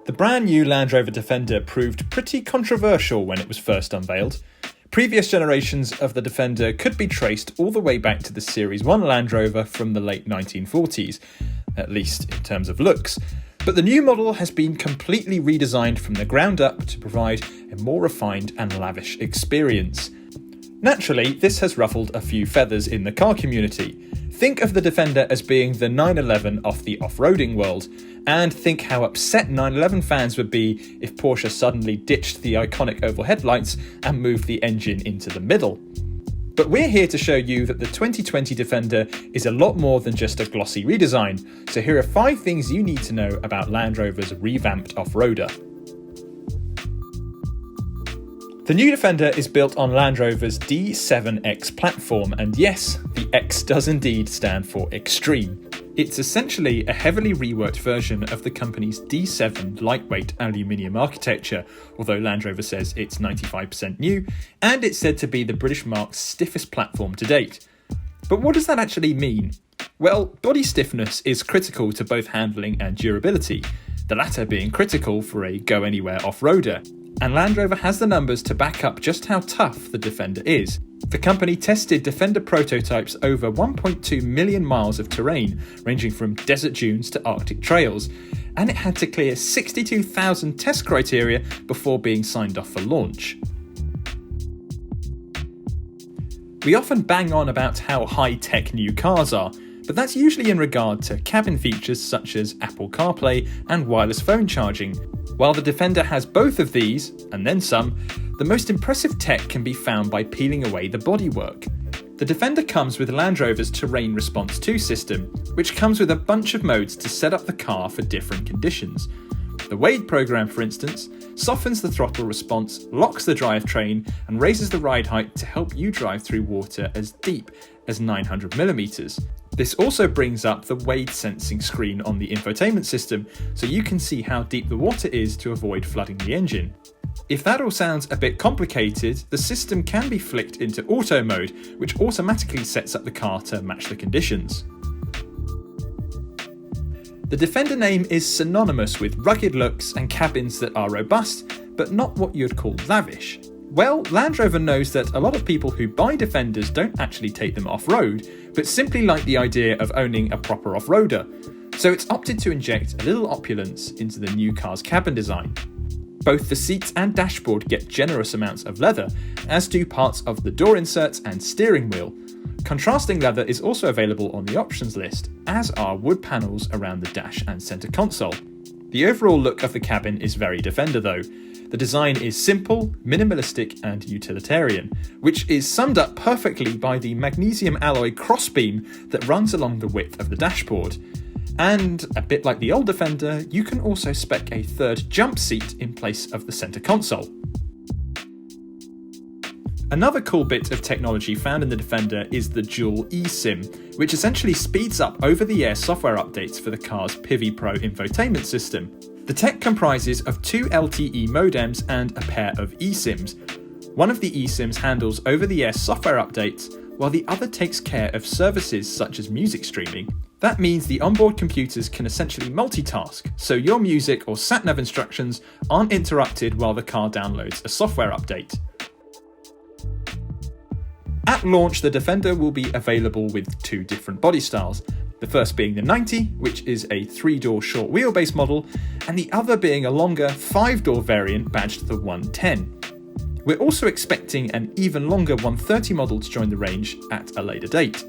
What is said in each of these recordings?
The brand new Land Rover Defender proved pretty controversial when it was first unveiled. Previous generations of the Defender could be traced all the way back to the Series 1 Land Rover from the late 1940s, at least in terms of looks. But the new model has been completely redesigned from the ground up to provide a more refined and lavish experience. Naturally, this has ruffled a few feathers in the car community. Think of the Defender as being the 911 of the off-roading world, and think how upset 911 fans would be if Porsche suddenly ditched the iconic oval headlights and moved the engine into the middle. But we're here to show you that the 2020 Defender is a lot more than just a glossy redesign, so here are 5 things you need to know about Land Rover's revamped off-roader. The new Defender is built on Land Rover's D7X platform, and yes, the X does indeed stand for extreme. It's essentially a heavily reworked version of the company's D7 lightweight aluminium architecture, although Land Rover says it's 95% new, and it's said to be the British marque's stiffest platform to date. But what does that actually mean? Well, body stiffness is critical to both handling and durability, the latter being critical for a go-anywhere off-roader. And Land Rover has the numbers to back up just how tough the Defender is. The company tested Defender prototypes over 1.2 million miles of terrain, ranging from desert dunes to Arctic trails, and it had to clear 62,000 test criteria before being signed off for launch. We often bang on about how high-tech new cars are, but that's usually in regard to cabin features such as Apple CarPlay and wireless phone charging. While the Defender has both of these, and then some, the most impressive tech can be found by peeling away the bodywork. The Defender comes with Land Rover's Terrain Response 2 system, which comes with a bunch of modes to set up the car for different conditions. The Wade program, for instance, softens the throttle response, locks the drivetrain, and raises the ride height to help you drive through water as deep as 900mm. This also brings up the wade sensing screen on the infotainment system, so you can see how deep the water is to avoid flooding the engine. If that all sounds a bit complicated, the system can be flicked into auto mode, which automatically sets up the car to match the conditions. The Defender name is synonymous with rugged looks and cabins that are robust, but not what you'd call lavish. Well, Land Rover knows that a lot of people who buy Defenders don't actually take them off-road, but simply like the idea of owning a proper off-roader, so it's opted to inject a little opulence into the new car's cabin design. Both the seats and dashboard get generous amounts of leather, as do parts of the door inserts and steering wheel. Contrasting leather is also available on the options list, as are wood panels around the dash and centre console. The overall look of the cabin is very Defender though. The design is simple, minimalistic and utilitarian, which is summed up perfectly by the magnesium alloy crossbeam that runs along the width of the dashboard. And, a bit like the old Defender, you can also spec a third jump seat in place of the centre console. Another cool bit of technology found in the Defender is the dual eSIM, which essentially speeds up over-the-air software updates for the car's Pivi Pro infotainment system. The tech comprises of 2 LTE modems and a pair of eSIMs. One of the eSIMs handles over-the-air software updates, while the other takes care of services such as music streaming. That means the onboard computers can essentially multitask, so your music or sat-nav instructions aren't interrupted while the car downloads a software update. At launch, the Defender will be available with 2 different body styles, the first being the 90, which is a 3-door short wheelbase model, and the other being a longer 5-door variant badged the 110. We're also expecting an even longer 130 model to join the range at a later date.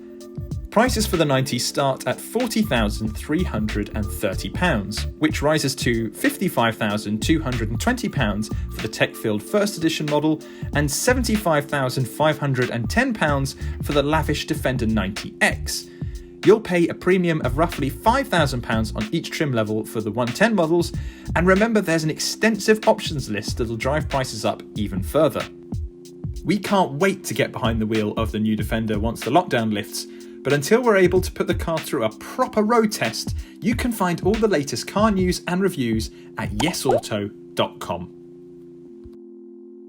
Prices for the 90 start at £40,330, which rises to £55,220 for the tech-filled first edition model and £75,510 for the lavish Defender 90X. You'll pay a premium of roughly £5,000 on each trim level for the 110 models, and remember there's an extensive options list that'll drive prices up even further. We can't wait to get behind the wheel of the new Defender once the lockdown lifts, but until we're able to put the car through a proper road test, you can find all the latest car news and reviews at YesAuto.com.